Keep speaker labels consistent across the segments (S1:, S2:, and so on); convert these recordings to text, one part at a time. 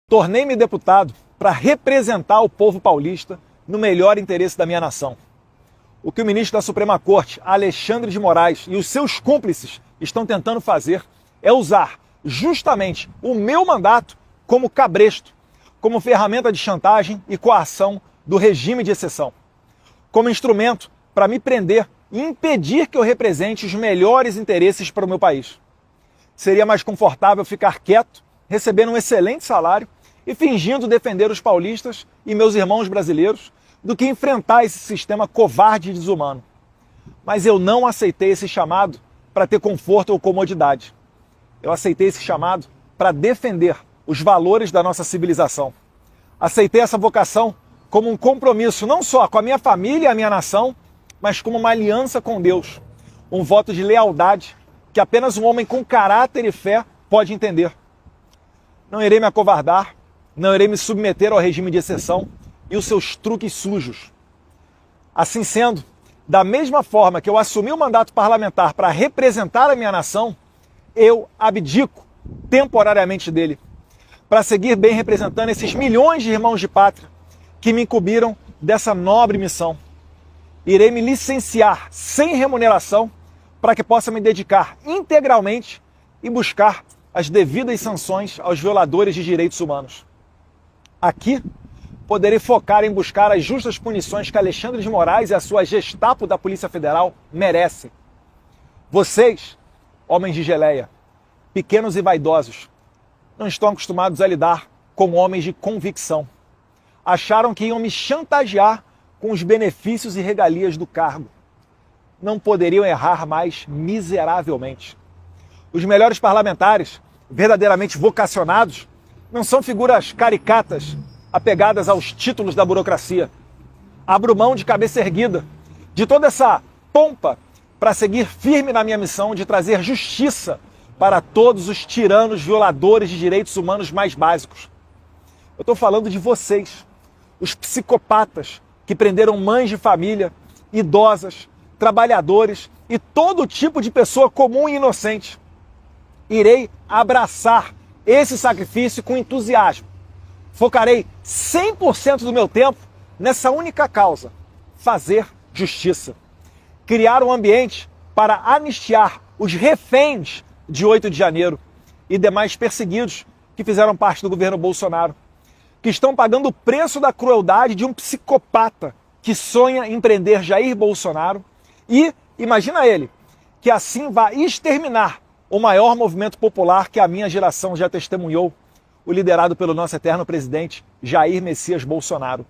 S1: Tornei-me deputado para representar o povo paulista no melhor interesse da minha nação. O que o ministro da Suprema Corte, Alexandre de Moraes, e os seus cúmplices estão tentando fazer é usar justamente o meu mandato como cabresto, como ferramenta de chantagem e coação do regime de exceção, como instrumento para me prender e impedir que eu represente os melhores interesses para o meu país. Seria mais confortável ficar quieto, recebendo um excelente salário e fingindo defender os paulistas e meus irmãos brasileiros do que enfrentar esse sistema covarde e desumano. Mas eu não aceitei esse chamado para ter conforto ou comodidade. Eu aceitei esse chamado para defender os valores da nossa civilização. Aceitei essa vocação como um compromisso não só com a minha família e a minha nação, mas como uma aliança com Deus, um voto de lealdade que apenas um homem com caráter e fé pode entender. Não irei me acovardar, não irei me submeter ao regime de exceção e os seus truques sujos. Assim sendo, da mesma forma que eu assumi o mandato parlamentar para representar a minha nação, eu abdico temporariamente dele, para seguir bem representando esses milhões de irmãos de pátria que me incumbiram dessa nobre missão. Irei me licenciar sem remuneração para que possa me dedicar integralmente e buscar as devidas sanções aos violadores de direitos humanos. Aqui, poderei focar em buscar as justas punições que Alexandre de Moraes e a sua Gestapo da Polícia Federal merecem. Vocês, homens de geleia, pequenos e vaidosos, não estão acostumados a lidar com homens de convicção. Acharam que iam me chantagear com os benefícios e regalias do cargo. Não poderiam errar mais miseravelmente. Os melhores parlamentares, verdadeiramente vocacionados, não são figuras caricatas apegadas aos títulos da burocracia. Abro mão de cabeça erguida, de toda essa pompa, para seguir firme na minha missão de trazer justiça para todos os tiranos violadores de direitos humanos mais básicos. Eu estou falando de vocês, os psicopatas que prenderam mães de família, idosas, trabalhadores e todo tipo de pessoa comum e inocente. Irei abraçar esse sacrifício com entusiasmo. Focarei 100% do meu tempo nessa única causa: fazer justiça. Criar um ambiente para anistiar os reféns de 8 de janeiro e demais perseguidos que fizeram parte do governo Bolsonaro, que estão pagando o preço da crueldade de um psicopata que sonha em prender Jair Bolsonaro e, imagina ele, que assim vai exterminar o maior movimento popular que a minha geração já testemunhou, o liderado pelo nosso eterno presidente Jair Messias Bolsonaro.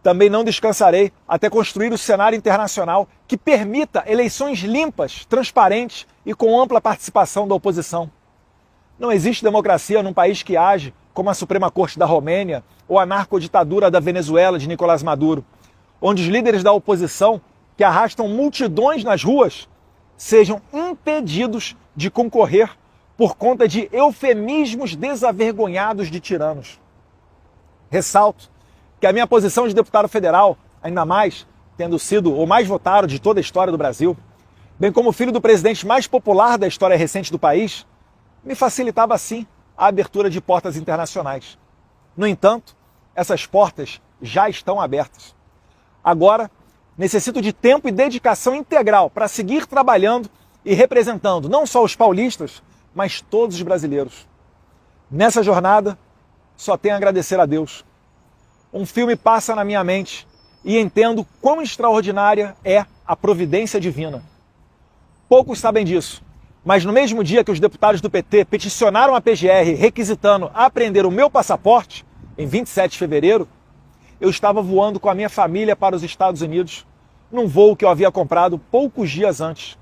S1: Também não descansarei até construir o cenário internacional que permita eleições limpas, transparentes e com ampla participação da oposição. Não existe democracia num país que age como a Suprema Corte da Romênia ou a narcoditadura da Venezuela de Nicolás Maduro, onde os líderes da oposição, que arrastam multidões nas ruas, sejam impedidos de concorrer por conta de eufemismos desavergonhados de tiranos. Ressalto que a minha posição de deputado federal, ainda mais tendo sido o mais votado de toda a história do Brasil, bem como filho do presidente mais popular da história recente do país, me facilitava sim a abertura de portas internacionais. No entanto, essas portas já estão abertas. Agora, necessito de tempo e dedicação integral para seguir trabalhando e representando não só os paulistas, mas todos os brasileiros. Nessa jornada, só tenho a agradecer a Deus. Um filme passa na minha mente e entendo quão extraordinária é a providência divina. Poucos sabem disso, mas no mesmo dia que os deputados do PT peticionaram a PGR requisitando apreender o meu passaporte, em 27 de fevereiro, eu estava voando com a minha família para os Estados Unidos, num voo que eu havia comprado poucos dias antes.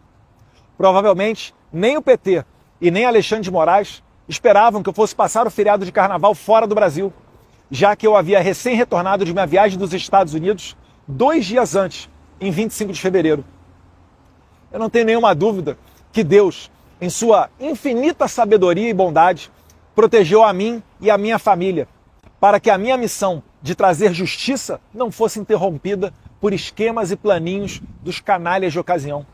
S1: Provavelmente, nem o PT e nem Alexandre de Moraes esperavam que eu fosse passar o feriado de carnaval fora do Brasil, já que eu havia recém-retornado de minha viagem dos Estados Unidos 2 dias antes, em 25 de fevereiro. Eu não tenho nenhuma dúvida que Deus, em sua infinita sabedoria e bondade, protegeu a mim e a minha família, para que a minha missão de trazer justiça não fosse interrompida por esquemas e planinhos dos canalhas de ocasião.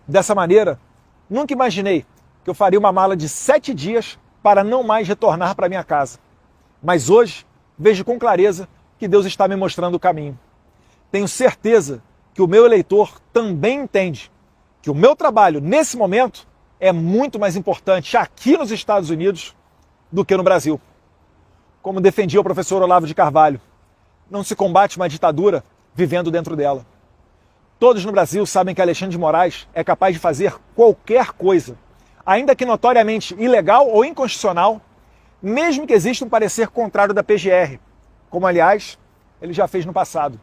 S1: Dessa maneira, nunca imaginei que eu faria uma mala de 7 dias para não mais retornar para minha casa. Mas hoje vejo com clareza que Deus está me mostrando o caminho. Tenho certeza que o meu eleitor também entende que o meu trabalho, nesse momento, é muito mais importante aqui nos Estados Unidos do que no Brasil. Como defendia o professor Olavo de Carvalho, não se combate uma ditadura vivendo dentro dela. Todos no Brasil sabem que Alexandre de Moraes é capaz de fazer qualquer coisa, ainda que notoriamente ilegal ou inconstitucional, mesmo que exista um parecer contrário da PGR, como, aliás, ele já fez no passado.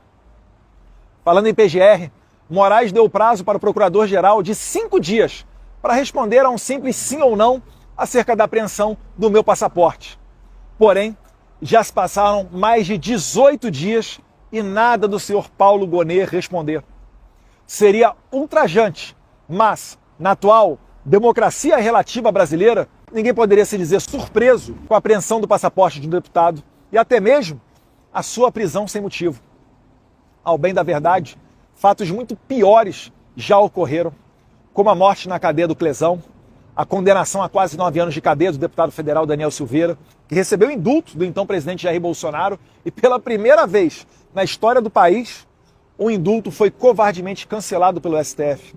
S1: Falando em PGR, Moraes deu prazo para o procurador-geral de 5 dias para responder a um simples sim ou não acerca da apreensão do meu passaporte. Porém, já se passaram mais de 18 dias e nada do senhor Paulo Gonet responder. Seria ultrajante, mas, na atual democracia relativa brasileira, ninguém poderia se dizer surpreso com a apreensão do passaporte de um deputado e até mesmo a sua prisão sem motivo. Ao bem da verdade, fatos muito piores já ocorreram, como a morte na cadeia do Clesão, a condenação a quase 9 anos de cadeia do deputado federal Daniel Silveira, que recebeu indulto do então presidente Jair Bolsonaro e pela primeira vez na história do país, o indulto foi covardemente cancelado pelo STF.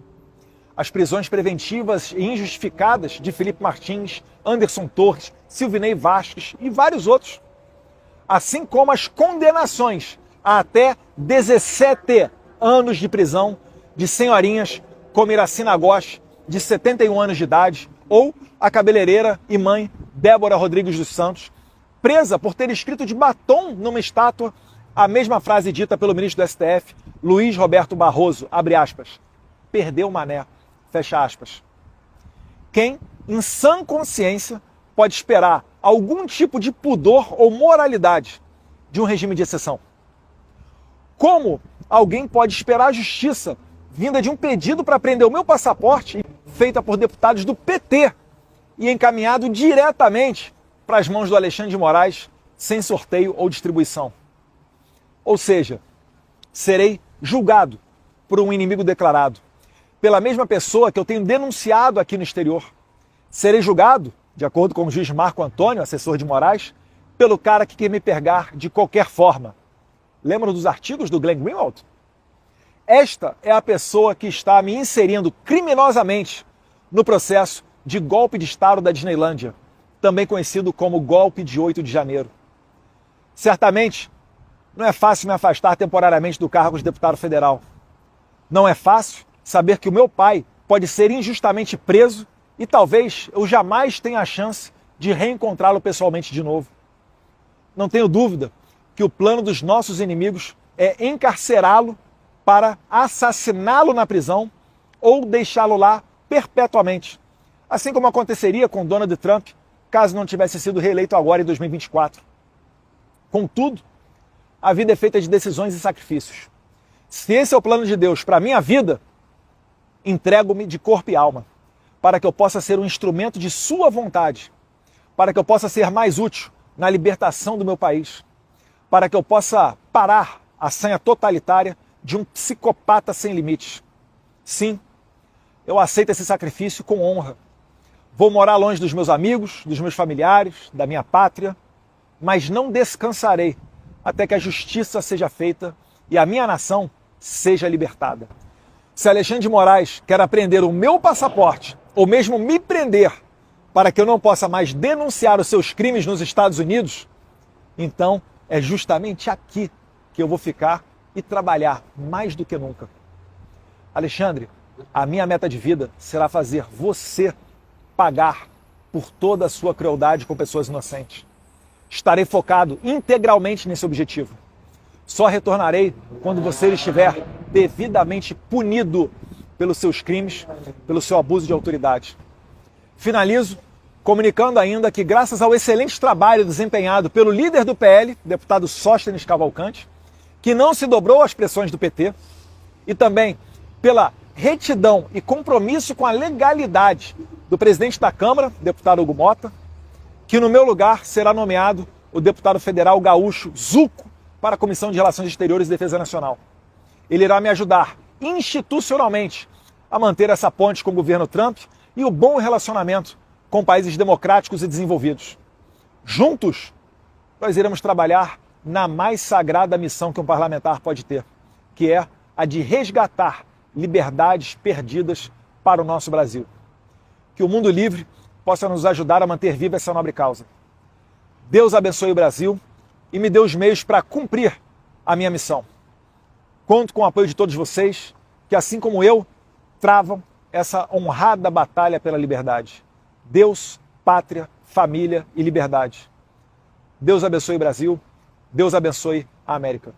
S1: As prisões preventivas e injustificadas de Felipe Martins, Anderson Torres, Silvinei Vasquez e vários outros, assim como as condenações a até 17 anos de prisão de senhorinhas como Iracina Gosch, de 71 anos de idade, ou a cabeleireira e mãe Débora Rodrigues dos Santos, presa por ter escrito de batom numa estátua a mesma frase dita pelo ministro do STF, Luiz Roberto Barroso, abre aspas, perdeu o mané, fecha aspas. Quem, em sã consciência, pode esperar algum tipo de pudor ou moralidade de um regime de exceção? Como alguém pode esperar a justiça vinda de um pedido para prender o meu passaporte, feita por deputados do PT e encaminhado diretamente para as mãos do Alexandre de Moraes, sem sorteio ou distribuição? Ou seja, serei julgado por um inimigo declarado, pela mesma pessoa que eu tenho denunciado aqui no exterior. Serei julgado, de acordo com o juiz Marco Antônio, assessor de Moraes, pelo cara que quer me pegar de qualquer forma. Lembram dos artigos do Glenn Greenwald? Esta é a pessoa que está me inserindo criminosamente no processo de golpe de Estado da Disneylândia, também conhecido como golpe de 8 de janeiro. Certamente, não é fácil me afastar temporariamente do cargo de deputado federal. Não é fácil saber que o meu pai pode ser injustamente preso e talvez eu jamais tenha a chance de reencontrá-lo pessoalmente de novo. Não tenho dúvida que o plano dos nossos inimigos é encarcerá-lo para assassiná-lo na prisão ou deixá-lo lá perpetuamente, assim como aconteceria com Donald Trump, caso não tivesse sido reeleito agora em 2024. Contudo, a vida é feita de decisões e sacrifícios. Se esse é o plano de Deus para a minha vida, entrego-me de corpo e alma, para que eu possa ser um instrumento de sua vontade, para que eu possa ser mais útil na libertação do meu país, para que eu possa parar a sanha totalitária de um psicopata sem limites. Sim, eu aceito esse sacrifício com honra. Vou morar longe dos meus amigos, dos meus familiares, da minha pátria, mas não descansarei até que a justiça seja feita e a minha nação seja libertada. Se Alexandre de Moraes quer apreender o meu passaporte, ou mesmo me prender, para que eu não possa mais denunciar os seus crimes nos Estados Unidos, então é justamente aqui que eu vou ficar e trabalhar mais do que nunca. Alexandre, a minha meta de vida será fazer você pagar por toda a sua crueldade com pessoas inocentes. Estarei focado integralmente nesse objetivo. Só retornarei quando você estiver devidamente punido pelos seus crimes, pelo seu abuso de autoridade. Finalizo comunicando ainda que, graças ao excelente trabalho desempenhado pelo líder do PL, deputado Sóstenes Cavalcante, que não se dobrou às pressões do PT, e também pela retidão e compromisso com a legalidade do presidente da Câmara, deputado Hugo Mota, que no meu lugar será nomeado o deputado federal gaúcho Zuco para a Comissão de Relações Exteriores e Defesa Nacional. Ele irá me ajudar institucionalmente a manter essa ponte com o governo Trump e o bom relacionamento com países democráticos e desenvolvidos. Juntos, nós iremos trabalhar na mais sagrada missão que um parlamentar pode ter, que é a de resgatar liberdades perdidas para o nosso Brasil. Que o Mundo Livre possa nos ajudar a manter viva essa nobre causa. Deus abençoe o Brasil e me dê os meios para cumprir a minha missão. Conto com o apoio de todos vocês, que assim como eu, travam essa honrada batalha pela liberdade. Deus, pátria, família e liberdade. Deus abençoe o Brasil, Deus abençoe a América.